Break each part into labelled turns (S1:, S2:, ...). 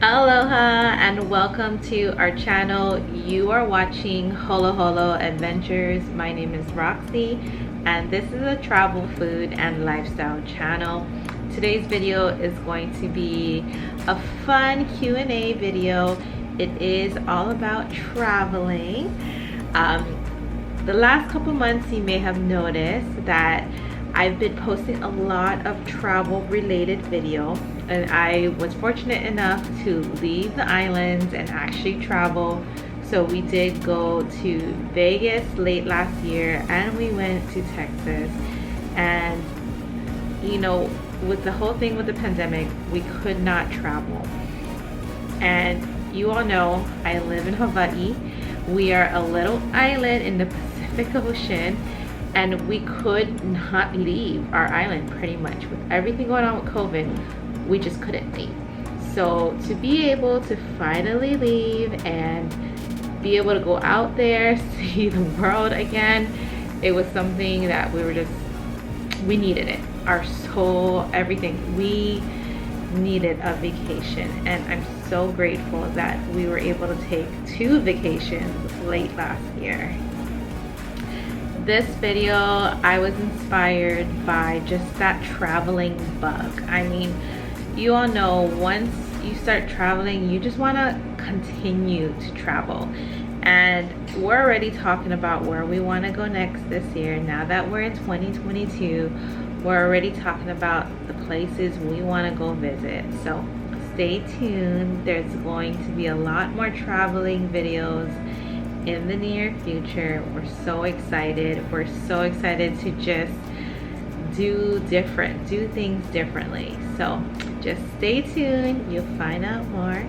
S1: Aloha and welcome to our channel. You are watching Holo Holo Adventures. My name is Roxy and this is a travel, food, and lifestyle channel. Today's video is going to be a fun Q&A video. It is all about traveling. The last couple months you may have noticed that I've been posting a lot of travel related video, and I was fortunate enough to leave the islands and actually travel. So we did go to Vegas late last year and we went to Texas, and you know, with the whole thing with the pandemic, we could not travel. And you all know I live in Hawaii. We are a little island in the Pacific Ocean, and we could not leave our island pretty much. With everything going on with COVID, we just couldn't leave. So to be able to finally leave and be able to go out there, see the world again, it was something that we needed it. Our soul, everything. We needed a vacation, and I'm so grateful that we were able to take 2 vacations late last year. This video, I was inspired by just that traveling bug. I mean, you all know once you start traveling, you just want to continue to travel. And we're already talking about where we want to go next this year. Now that we're in 2022, we're already talking about the places we want to go visit. So stay tuned. There's going to be a lot more traveling videos in the near future. We're so excited. We're so excited to just do things differently. So just stay tuned, you'll find out more.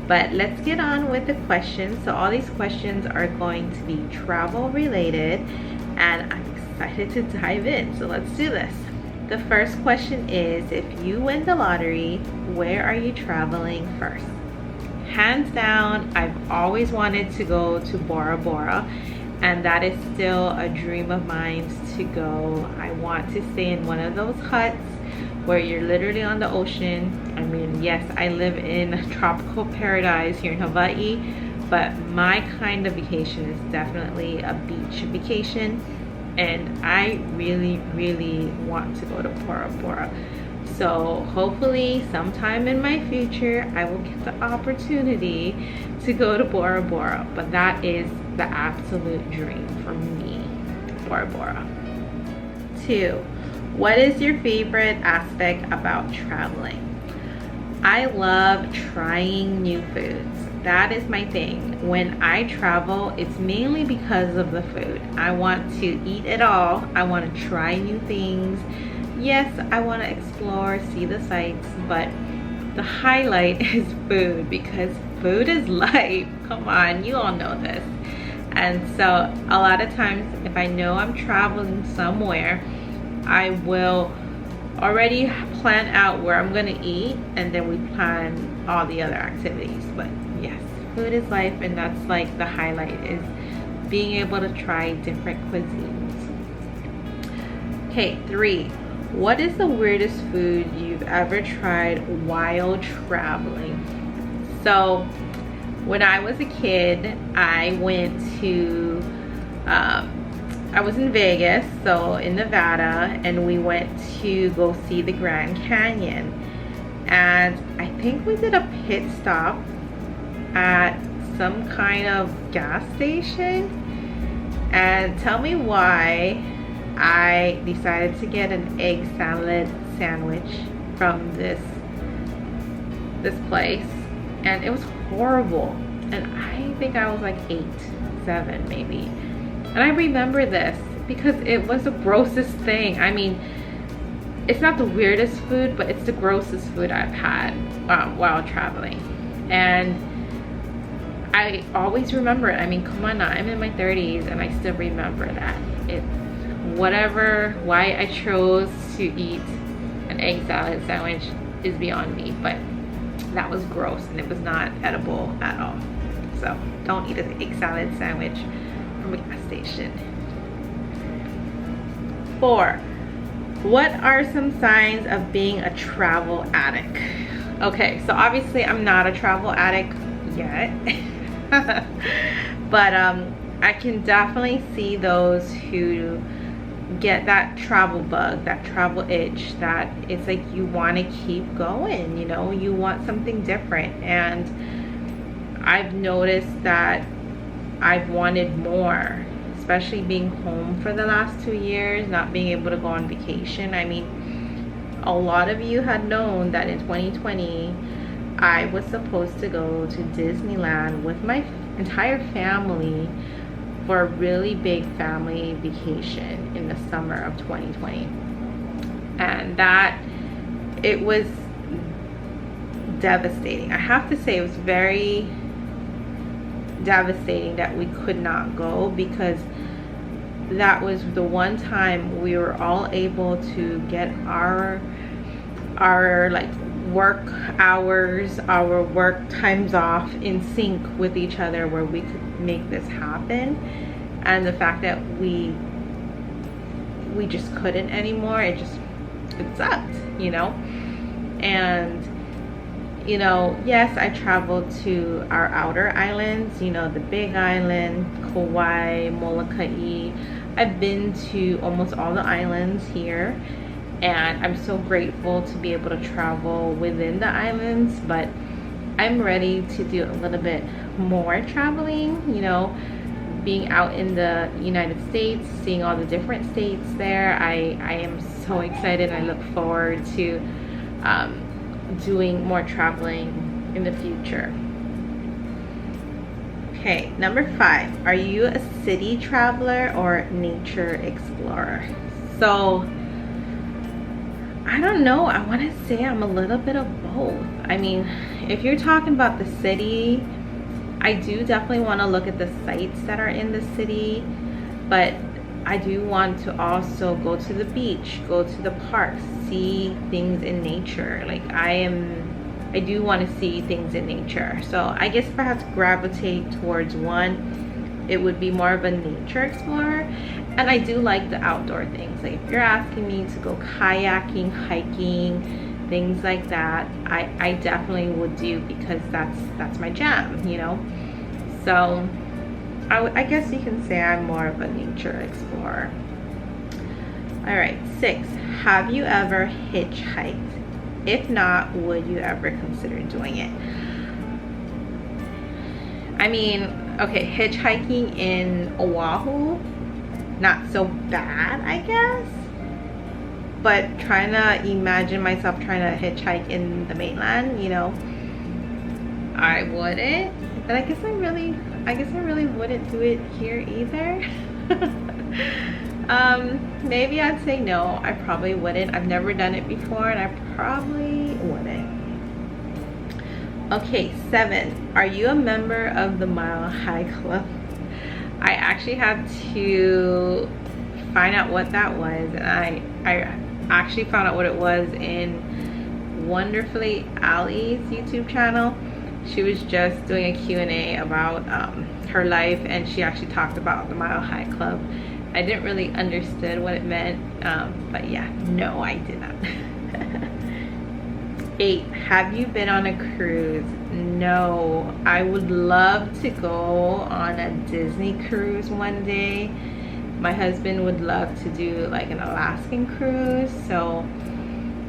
S1: But let's get on with the questions. So all these questions are going to be travel related, and I'm excited to dive in. So let's do this. The first question is, if you win the lottery, where are you traveling first? Hands down, I've always wanted to go to Bora Bora, and that is still a dream of mine to go. I want to stay in one of those huts where you're literally on the ocean. I mean, yes, I live in a tropical paradise here in Hawaii, but my kind of vacation is definitely a beach vacation, and I really want to go to Bora Bora. So hopefully sometime in my future I will get the opportunity to go to Bora Bora, but that is the absolute dream for me, Bora Bora. 2, what is your favorite aspect about traveling? I love trying new foods. That is my thing. When I travel, it's mainly because of the food. I want to eat it all. I want to try new things. Yes, I want to explore, see the sights, but the highlight is food, because food is life. Come on, you all know this. And so a lot of times, if I know I'm traveling somewhere, I will already plan out where I'm going to eat, and then we plan all the other activities. But yes, food is life, and that's like the highlight, is being able to try different cuisines. Okay, 3. What is the weirdest food you've ever tried while traveling? So when I was a kid, I went to, I was in Vegas, so in Nevada, and we went to go see the Grand Canyon. And I think we did a pit stop at some kind of gas station. And tell me why I decided to get an egg salad sandwich from this place, and it was horrible. And I think I was like 8, 7 maybe. And I remember this because it was the grossest thing. I mean, it's not the weirdest food, but it's the grossest food I've had while traveling. And I always remember it. I mean, come on now, I'm in my 30s and I still remember that. Why I chose to eat an egg salad sandwich is beyond me, but that was gross and it was not edible at all. So don't eat an egg salad sandwich from a gas station. 4, what are some signs of being a travel addict? Okay, so obviously I'm not a travel addict yet. But I can definitely see those who get that travel bug, that travel itch, that it's like you want to keep going, you know, you want something different. And I've noticed that I've wanted more, especially being home for the last 2 years, not being able to go on vacation. I mean, a lot of you had known that in 2020 I was supposed to go to Disneyland with my entire family for a really big family vacation in the summer of 2020. And that, it was devastating. I have to say, it was very devastating that we could not go, because that was the one time we were all able to get our like work hours, our work times off in sync with each other, where we could make this happen. And the fact that we just couldn't anymore, it sucked, you know. And you know, yes, I traveled to our outer islands, you know, the Big Island, Kauai, Molokai. I've been to almost all the islands here, and I'm so grateful to be able to travel within the islands. But I'm ready to do a little bit more traveling, you know, being out in the United States, seeing all the different states there. I am so excited. I look forward to doing more traveling in the future. Okay, number 5. Are you a city traveler or nature explorer? So I don't know. I want to say I'm a little bit of both. I mean, if you're talking about the city, I do definitely want to look at the sites that are in the city, but I do want to also go to the beach, go to the parks, see things in nature. Like I do want to see things in nature. So I guess if I had to gravitate towards one, it would be more of a nature explorer. And I do like the outdoor things. Like if you're asking me to go kayaking, hiking, things like that, I definitely would do, because that's my jam, you know. So I guess you can say I'm more of a nature explorer. All right, 6. Have you ever hitchhiked? If not, would you ever consider doing it? I mean, okay, hitchhiking in Oahu, not so bad, I guess. But trying to imagine myself trying to hitchhike in the mainland, you know, I wouldn't. But I guess I really wouldn't do it here either. Maybe I'd say no, I probably wouldn't. I've never done it before, and I probably wouldn't. Okay, 7. Are you a member of the Mile High Club? I actually had to find out what that was, and I actually found out what it was in Wonderfully Allie's YouTube channel. She was just doing a Q&A about her life, and she actually talked about the Mile High Club. I didn't really understand what it meant, but yeah, no, I did not. 8. Have you been on a cruise? No. I would love to go on a Disney cruise one day. My husband would love to do like an Alaskan cruise, so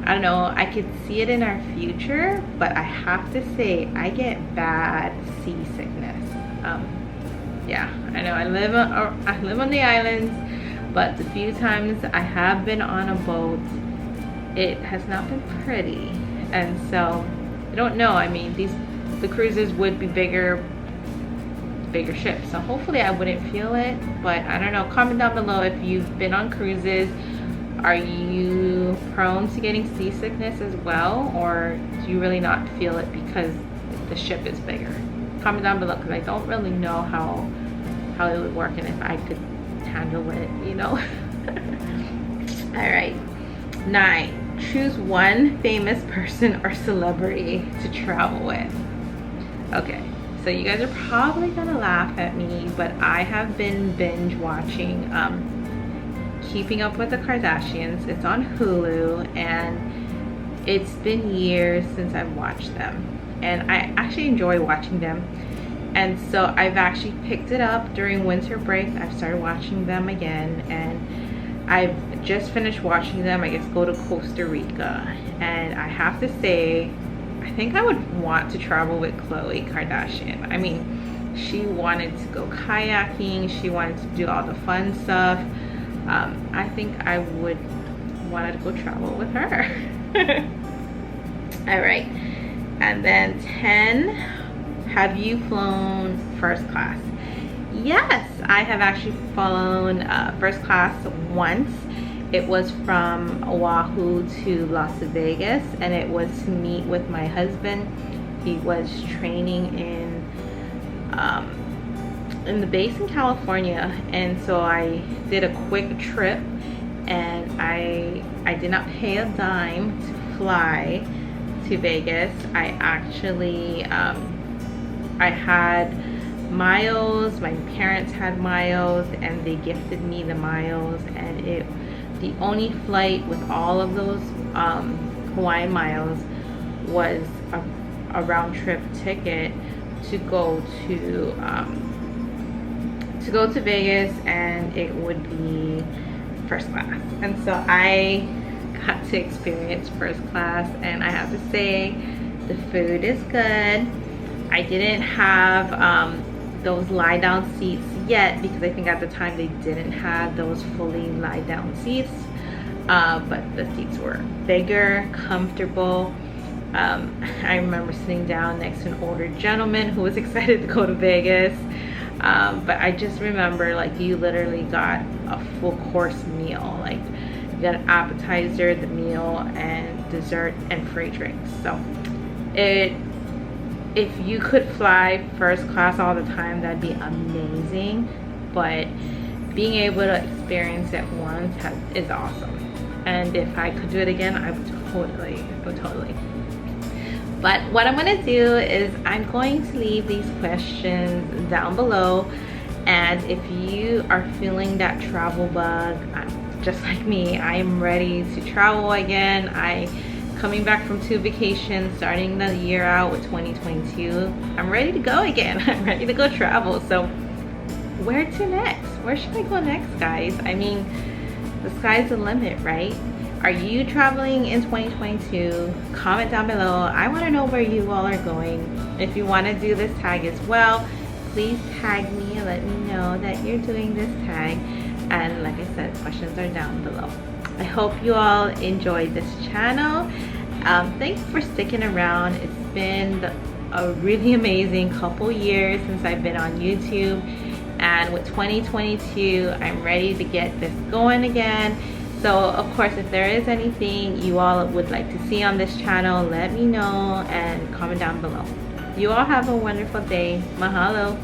S1: I don't know, I could see it in our future, but I have to say I get bad seasickness. Yeah, I know I live on the islands, but the few times I have been on a boat, it has not been pretty. And so I don't know, I mean, the cruises would be bigger ships, so hopefully I wouldn't feel it. But I don't know, comment down below if you've been on cruises. Are you prone to getting seasickness as well, or do you really not feel it because the ship is bigger? Comment down below, because I don't really know how it would work and if I could handle it, you know. All right, 9. Choose one famous person or celebrity to travel with. Okay, so you guys are probably gonna laugh at me, but I have been binge watching Keeping Up with the Kardashians. It's on Hulu, and it's been years since I've watched them, and I actually enjoy watching them. And so I've actually picked it up during winter break. I've started watching them again, and I've just finished watching them, I guess, go to Costa Rica. And I have to say, I think I would want to travel with Khloe Kardashian. I mean, she wanted to go kayaking, she wanted to do all the fun stuff. I think I would want to go travel with her. All right, and then 10, have you flown first class? Yes, I have actually flown first class once. It was from Oahu to Las Vegas, and it was to meet with my husband. He was training in the base in California, and so I did a quick trip, and I did not pay a dime to fly to Vegas. I actually I had miles, my parents had miles, and they gifted me the miles, and the only flight with all of those Hawaiian miles was a round trip ticket to go to Vegas, and it would be first class. And so I got to experience first class, and I have to say the food is good. I didn't have those lie down seats yet, because I think at the time they didn't have those fully lie down seats, but the seats were bigger, comfortable. I remember sitting down next to an older gentleman who was excited to go to Vegas, but I just remember, like, you literally got a full course meal. Like, you got an appetizer, the meal, and dessert, and free drinks. So if you could fly first class all the time, that'd be amazing, but being able to experience it once is awesome. And if I could do it again, I would totally. But what I'm going to do is I'm going to leave these questions down below, and if you are feeling that travel bug, just like me, I am ready to travel again. Coming back from 2 vacations, starting the year out with 2022. I'm ready to go again. I'm ready to go travel. So where to next? Where should I go next, guys? I mean, the sky's the limit, right? Are you traveling in 2022? Comment down below. I want to know where you all are going. If you want to do this tag as well, please tag me and let me know that you're doing this tag. And like I said, questions are down below. I hope you all enjoyed this channel. Thanks for sticking around. It's been a really amazing couple years since I've been on YouTube, and with 2022 I'm ready to get this going again. So of course, if there is anything you all would like to see on this channel, let me know and comment down below. You all have a wonderful day. Mahalo.